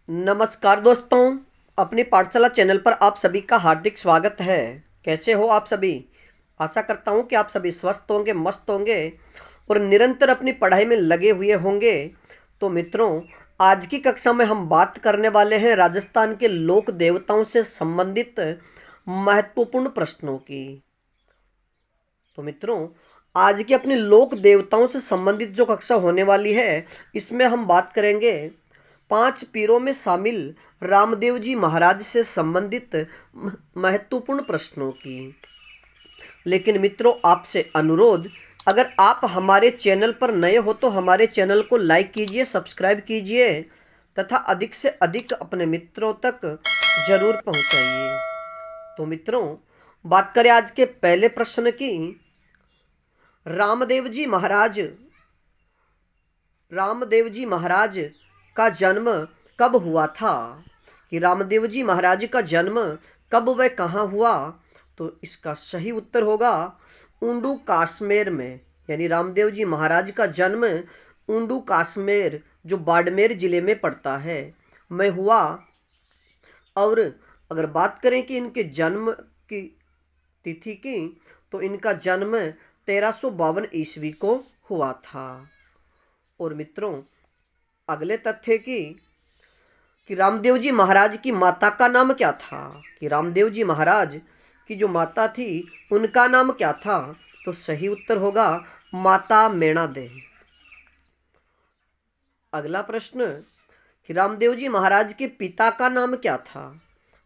नमस्कार दोस्तों, अपनी पाठशाला चैनल पर आप सभी का हार्दिक स्वागत है। कैसे हो आप सभी? आशा करता हूँ कि आप सभी स्वस्थ होंगे, मस्त होंगे और निरंतर अपनी पढ़ाई में लगे हुए होंगे। तो मित्रों, आज की कक्षा में हम बात करने वाले हैं राजस्थान के लोक देवताओं से संबंधित महत्वपूर्ण प्रश्नों की। तो मित्रों, आज की अपनी लोक देवताओं से संबंधित जो कक्षा होने वाली है, इसमें हम बात करेंगे 5 पीरों में शामिल रामदेव जी महाराज से संबंधित महत्वपूर्ण प्रश्नों की। लेकिन मित्रों, आपसे अनुरोध, अगर आप हमारे चैनल पर नए हो तो हमारे चैनल को लाइक कीजिए, सब्सक्राइब कीजिए तथा अधिक से अधिक अपने मित्रों तक जरूर पहुंचाइए। तो मित्रों, बात करें आज के पहले प्रश्न की। रामदेव जी महाराज का जन्म कब हुआ था? कि रामदेव जी महाराज का जन्म कब व कहाँ हुआ? तो इसका सही उत्तर होगा ऊंडू काश्मीर में। यानी रामदेव जी महाराज का जन्म ऊंडू काश्मीर, जो बाड़मेर जिले में पड़ता है, में हुआ। और अगर बात करें कि इनके जन्म की तिथि की, तो इनका जन्म 1352 ईस्वी को हुआ था। और मित्रों, अगले तथ्य कि रामदेव जी महाराज की माता का नाम क्या था? कि रामदेव जी महाराज की जो माता थी, उनका नाम क्या था? तो सही उत्तर होगा माता मेणा दे। अगला प्रश्न कि रामदेव जी महाराज के पिता का नाम क्या था?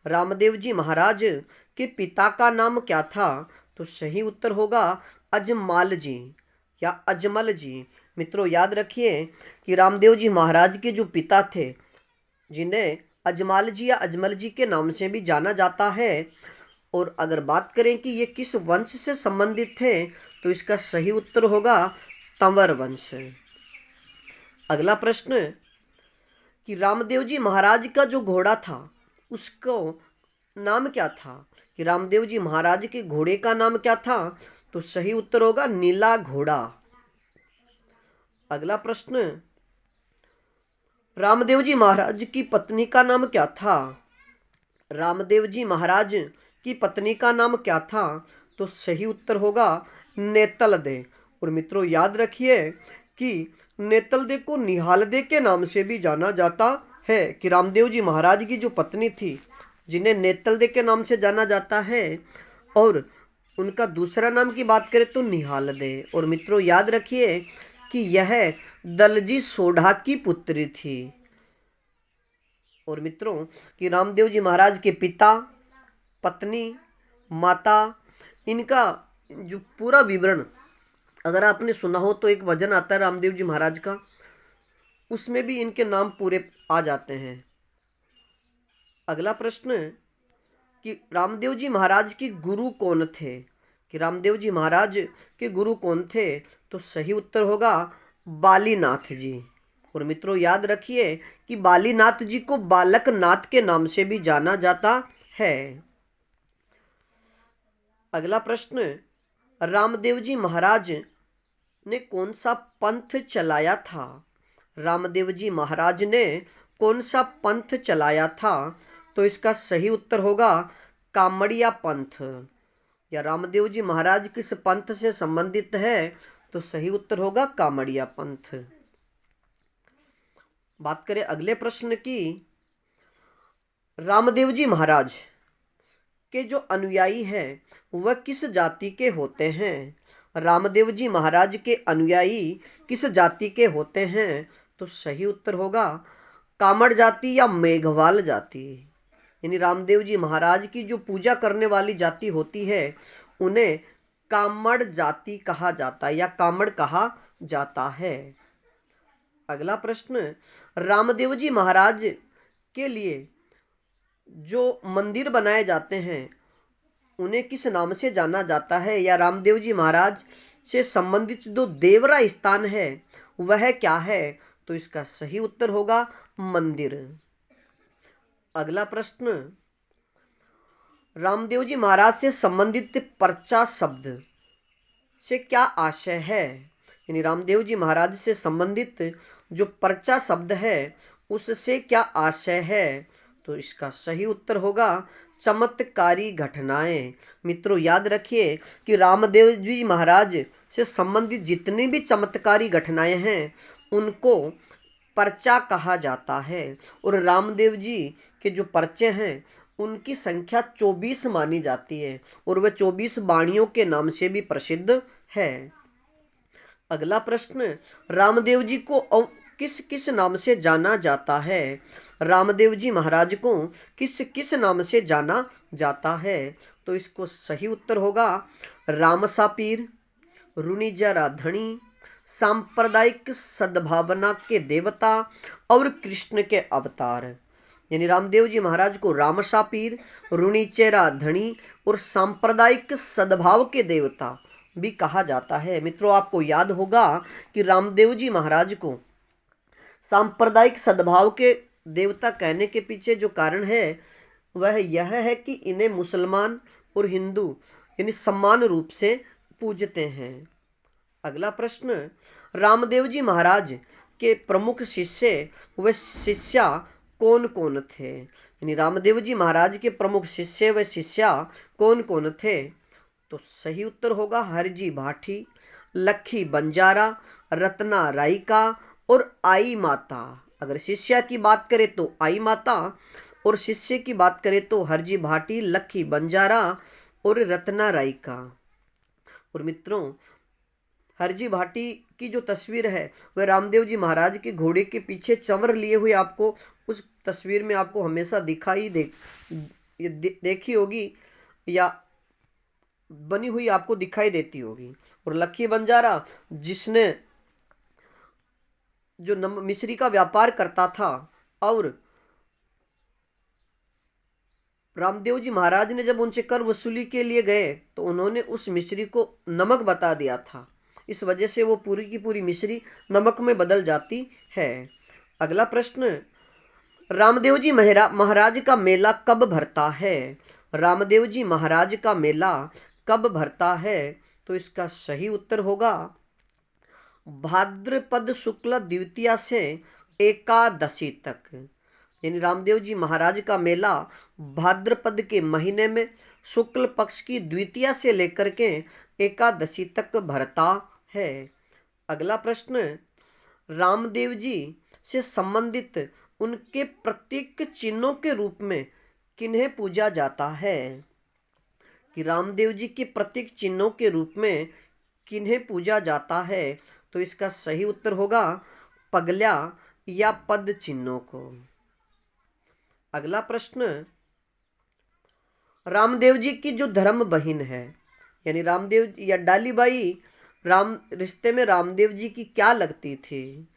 रामदेव जी महाराज के पिता का नाम क्या था? तो सही उत्तर होगा अजमाल जी या अजमल जी। मित्रों, याद रखिए कि रामदेव जी महाराज के जो पिता थे, जिन्हें अजमाल जी या अजमल जी के नाम से भी जाना जाता है, और अगर बात करें कि ये किस वंश से संबंधित थे, तो इसका सही उत्तर होगा तंवर वंश। अगला प्रश्न कि रामदेव जी महाराज का जो घोड़ा था, उसको नाम क्या था? कि रामदेव जी महाराज के घोड़े का नाम क्या था? तो सही उत्तर होगा नीला घोड़ा। अगला प्रश्न, रामदेव जी महाराज की पत्नी का नाम क्या था? रामदेव जी महाराज की पत्नी का नाम क्या था? तो सही उत्तर होगा नेतल दे। और मित्रों, याद रखिए कि नेतल दे को निहाल दे के नाम से भी जाना जाता है। कि रामदेव जी महाराज की जो पत्नी थी, जिन्हें नेतल दे के नाम से जाना जाता है, और उनका दूसरा नाम की बात करें तो निहाल दे। और मित्रों, याद रखिए कि यह दलजी सोढ़ा की पुत्री थी। और मित्रों, कि रामदेव जी महाराज के पिता, पत्नी, माता, इनका जो पूरा विवरण अगर आपने सुना हो, तो एक भजन आता है रामदेव जी महाराज का, उसमें भी इनके नाम पूरे आ जाते हैं। अगला प्रश्न कि रामदेव जी महाराज के गुरु कौन थे? कि रामदेव जी महाराज के गुरु कौन थे? तो सही उत्तर होगा बालीनाथ जी। और मित्रों, याद रखिए कि बालीनाथ जी को बालक नाथ के नाम से भी जाना जाता है। अगला प्रश्न, रामदेव जी महाराज ने कौन सा पंथ चलाया था? रामदेव जी महाराज ने कौन सा पंथ चलाया था? तो इसका सही उत्तर होगा कामड़िया पंथ। या रामदेव जी महाराज किस पंथ से संबंधित है? तो सही उत्तर होगा कामड़िया पंथ। बात करें अगले प्रश्न की। रामदेव जी महाराज के जो अनुयायी हैं, वह किस जाति के होते हैं? रामदेव जी महाराज के अनुयायी किस जाति के होते हैं? तो सही उत्तर होगा कामड़ जाति या मेघवाल जाति। यानी रामदेव जी महाराज की जो पूजा करने वाली जाति होती है, उन्हें कामड़ जाति कहा जाता है या कामड़ कहा जाता है। अगला प्रश्न, रामदेव जी महाराज के लिए जो मंदिर बनाए जाते हैं, उन्हें किस नाम से जाना जाता है? या रामदेव जी महाराज से संबंधित जो देवरा स्थान है, वह क्या है? तो इसका सही उत्तर होगा मंदिर। अगला प्रश्न, रामदेव जी महाराज से संबंधित पर्चा शब्द से क्या आशय है? यानी रामदेव जी महाराज से संबंधित जो पर्चा शब्द है, उससे क्या आशय है? तो इसका सही उत्तर होगा चमत्कारी घटनाएं। मित्रों याद रखिए कि रामदेव जी महाराज से संबंधित जितनी भी चमत्कारी घटनाएं हैं उनको पर्चा कहा जाता है। और रामदेव जी के जो पर्चे हैं उनकी संख्या 24 मानी जाती है और वह 24 वाणियों के नाम से भी प्रसिद्ध है। अगला प्रश्न, रामदेव जी को किस किस नाम से जाना जाता है? रामदेव जी महाराज को किस किस नाम से जाना जाता है? तो इसको सही उत्तर होगा रामसापीर, रुणिजा राधणी, सांप्रदायिक सद्भावना के देवता और कृष्ण के अवतार। यानी रामदेव जी महाराज को रामसापीर, रुणिचेरा धनी और सांप्रदायिक सद्भाव के देवता भी कहा जाता है। मित्रों आपको याद होगा कि रामदेव जी महाराज को सांप्रदायिक सद्भाव के देवता कहने के पीछे जो कारण है वह यह है कि इन्हें मुसलमान और हिंदू यानी समान रूप से पूजते हैं। अगला प्रश्न, रामदेव जी महाराज के प्रमुख शिष्य व शिष्या कौन कौन थे? यानी रामदेव जी महाराज के प्रमुख शिष्य व शिष्या कौन कौन थे? तो सही उत्तर होगा हरजी भाटी, लखी बंजारा, रत्ना रायका और आई माता। अगर शिष्या की बात करें तो आई माता और शिष्य की बात करें तो हरजी भाटी, लखी बंजारा और रत्ना रायका। और मित्रों हरजी भाटी की जो तस्वीर है वह रामदेव जी महाराज के घोड़े के पीछे चंवर लिए हुए आपको उस तस्वीर में आपको हमेशा देखी होगी या बनी हुई आपको दिखाई देती होगी। और लखी बंजारा जिसने जो मिश्री का व्यापार करता था और रामदेव जी महाराज ने जब उनसे कर वसूली के लिए गए तो उन्होंने उस मिश्री को नमक बता दिया था, इस वजह से वो पूरी की पूरी मिश्री नमक में बदल जाती है। अगला प्रश्न, रामदेव जी महाराज का मेला कब भरता है? रामदेव जी महाराज का मेला कब भरता है? तो इसका सही उत्तर होगा भाद्रपद शुक्ल द्वितीया से एकादशी तक। यानी रामदेव जी महाराज का मेला भाद्रपद के महीने में शुक्ल पक्ष की द्वितीया से लेकर के एकादशी तक भरता है। अगला प्रश्न, रामदेव जी से संबंधित उनके प्रतीक चिन्हों के रूप में किन्हें पूजा जाता है? कि रामदेव जी के प्रतीक चिन्हों के रूप में किन्हें पूजा जाता है? तो इसका सही उत्तर होगा पगल्या या पद चिन्हों को। अगला प्रश्न, रामदेव जी की जो धर्म बहन है यानी रामदेव या डालीबाई रिश्ते में रामदेव जी की क्या लगती थी?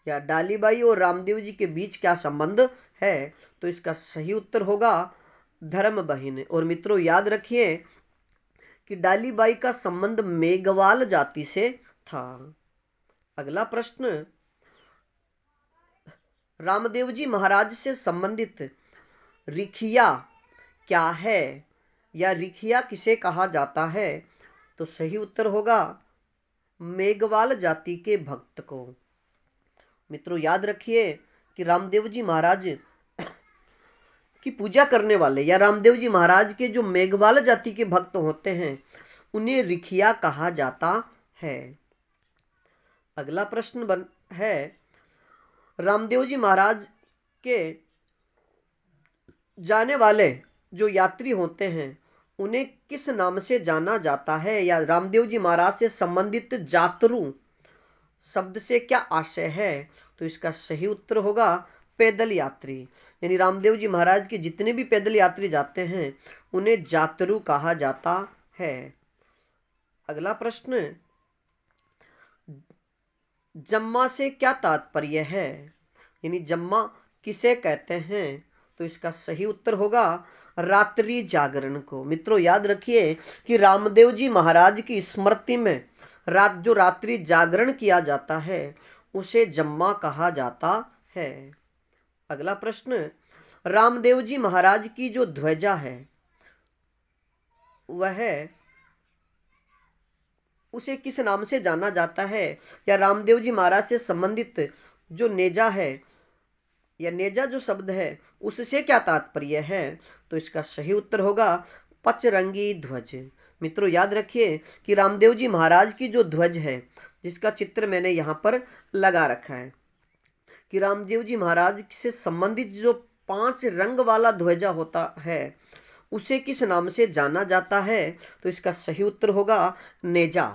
या डालीबाई और रामदेव जी के बीच क्या संबंध है? तो इसका सही उत्तर होगा धर्म बहन। और मित्रों याद रखिए कि डालीबाई का संबंध मेघवाल जाति से था। अगला प्रश्न, रामदेव जी महाराज से संबंधित रिखिया क्या है या रिखिया किसे कहा जाता है? तो सही उत्तर होगा मेघवाल जाति के भक्त को। मित्रों याद रखिए कि रामदेव जी महाराज की पूजा करने वाले या रामदेव जी महाराज के जो मेघवाल जाति के भक्त होते हैं उन्हें रिखिया कहा जाता है। अगला प्रश्न है, रामदेव जी महाराज के जाने वाले जो यात्री होते हैं उन्हें किस नाम से जाना जाता है? या रामदेव जी महाराज से संबंधित जातरू शब्द से क्या आशय है? तो इसका सही उत्तर होगा पैदल यात्री। यानी रामदेव जी महाराज के जितने भी पैदल यात्री जाते हैं उन्हें जातरू कहा जाता है। अगला प्रश्न, जम्मा से क्या तात्पर्य है? यानी जम्मा किसे कहते हैं? तो इसका सही उत्तर होगा रात्रि जागरण को। मित्रों याद रखिए कि रामदेव जी महाराज की स्मृति में जो रात्रि जागरण किया जाता है उसे जम्मा कहा जाता है। अगला प्रश्न, रामदेव जी महाराज की जो ध्वजा है वह उसे किस नाम से जाना जाता है? या रामदेव जी महाराज से संबंधित जो नेजा है या नेजा जो शब्द है उससे क्या तात्पर्य है? तो इसका सही उत्तर होगा पचरंगी ध्वज। मित्रों याद रखिए कि रामदेव जी महाराज की जो ध्वज है, जिसका चित्र मैंने यहाँ पर लगा रखा है, कि रामदेव जी महाराज से संबंधित जो 5 रंग वाला ध्वजा होता है उसे किस नाम से जाना जाता है? तो इसका सही उत्तर होगा नेजा।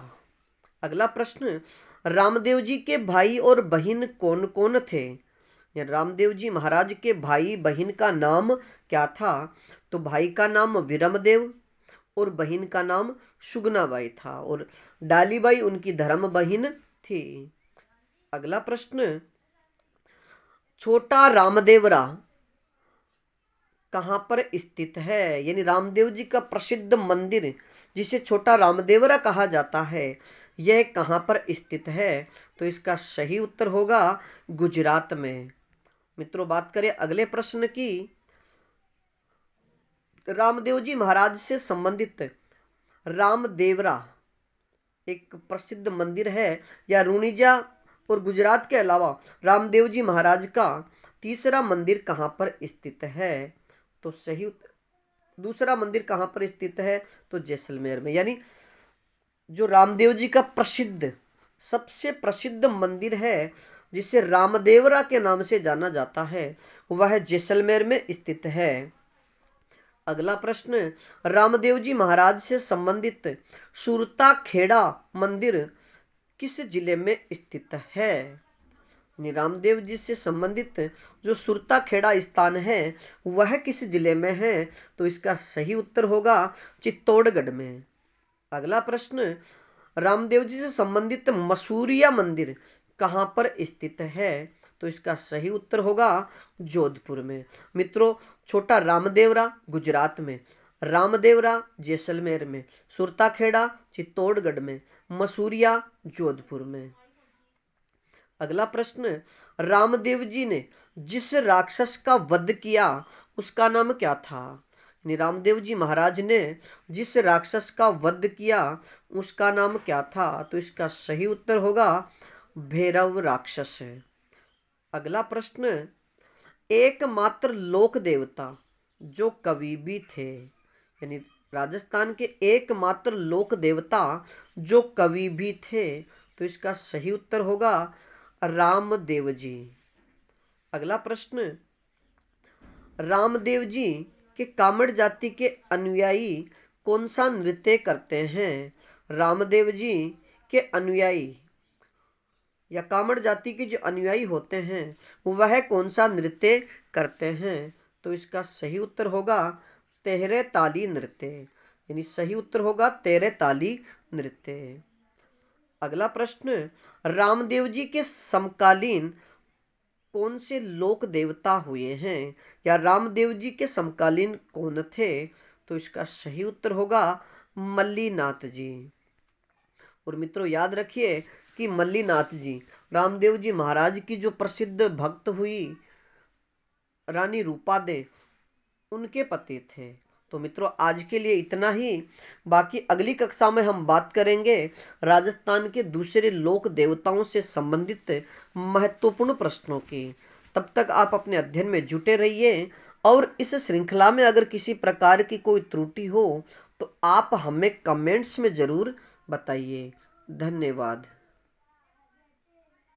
अगला प्रश्न, रामदेव जी के भाई और बहन कौन कौन थे? या रामदेव जी महाराज के भाई बहन का नाम क्या था? तो भाई का नाम विरमदेव और बहन का नाम सुगनाबाई था, और डालीबाई उनकी धर्म बहन थी। अगला प्रश्न, छोटा रामदेवरा कहां पर स्थित है? यानी रामदेव जी का प्रसिद्ध मंदिर जिसे छोटा रामदेवरा कहा जाता है, यह कहां पर स्थित है? तो इसका सही उत्तर होगा गुजरात में। मित्रों बात करें अगले प्रश्न की, रामदेव जी महाराज से संबंधित रामदेवरा एक प्रसिद्ध मंदिर है, या रूणीजा और गुजरात के अलावा रामदेव जी महाराज का तीसरा मंदिर कहां पर स्थित है? तो सही दूसरा मंदिर कहां पर स्थित है? तो जैसलमेर में। यानी जो रामदेव जी का प्रसिद्ध सबसे प्रसिद्ध मंदिर है जिसे रामदेवरा के नाम से जाना जाता है, वह जैसलमेर में स्थित है। अगला प्रश्न, रामदेव जी महाराज से संबंधित सुरता खेड़ा मंदिर किस जिले में स्थित है? रामदेव जी से संबंधित जो सुरता खेड़ा स्थान है वह किस जिले में है? तो इसका सही उत्तर होगा चित्तौड़गढ़ में। अगला प्रश्न, रामदेव जी से संबंधित मसूरिया मंदिर कहां पर स्थित है? तो इसका सही उत्तर होगा जोधपुर में। मित्रों छोटा रामदेवरा गुजरात में, रामदेवरा जैसलमेर में, सुरताखेड़ा चित्तौड़गढ़ में, मसूरिया जोधपुर में। अगला प्रश्न, रामदेव जी ने जिस राक्षस का वध किया उसका नाम क्या था? रामदेव जी महाराज ने जिस राक्षस का वध किया उसका नाम क्या था? तो इसका सही उत्तर होगा भैरव राक्षस। अगला प्रश्न, एकमात्र लोक देवता जो कवि भी थे, यानी राजस्थान के एकमात्र लोक देवता जो कवि भी थे, तो इसका सही उत्तर होगा रामदेव जी। अगला प्रश्न, रामदेव जी के कामड़ जाति के अनुयायी कौन सा नृत्य करते हैं? रामदेव जी के अनुयायी या कामड़ जाति के जो अनुयायी होते हैं वह कौन सा नृत्य करते हैं? तो इसका सही उत्तर होगा तेहरे ताली नृत्य। यानी सही उत्तर होगा तेरे ताली नृत्य। अगला प्रश्न, रामदेव जी के समकालीन कौन से लोक देवता हुए हैं? या रामदेव जी के समकालीन कौन थे? तो इसका सही उत्तर होगा मल्लीनाथ जी। और मित्रों याद रखिए कि मल्लीनाथ जी रामदेव जी महाराज की जो प्रसिद्ध भक्त हुई रानी रूपा दे उनके पति थे। तो मित्रों आज के लिए इतना ही। बाकी अगली कक्षा में हम बात करेंगे राजस्थान के दूसरे लोक देवताओं से संबंधित महत्वपूर्ण प्रश्नों की। तब तक आप अपने अध्ययन में जुटे रहिए, और इस श्रृंखला में अगर किसी प्रकार की कोई त्रुटि हो तो आप हमें कमेंट्स में जरूर बताइए। धन्यवाद।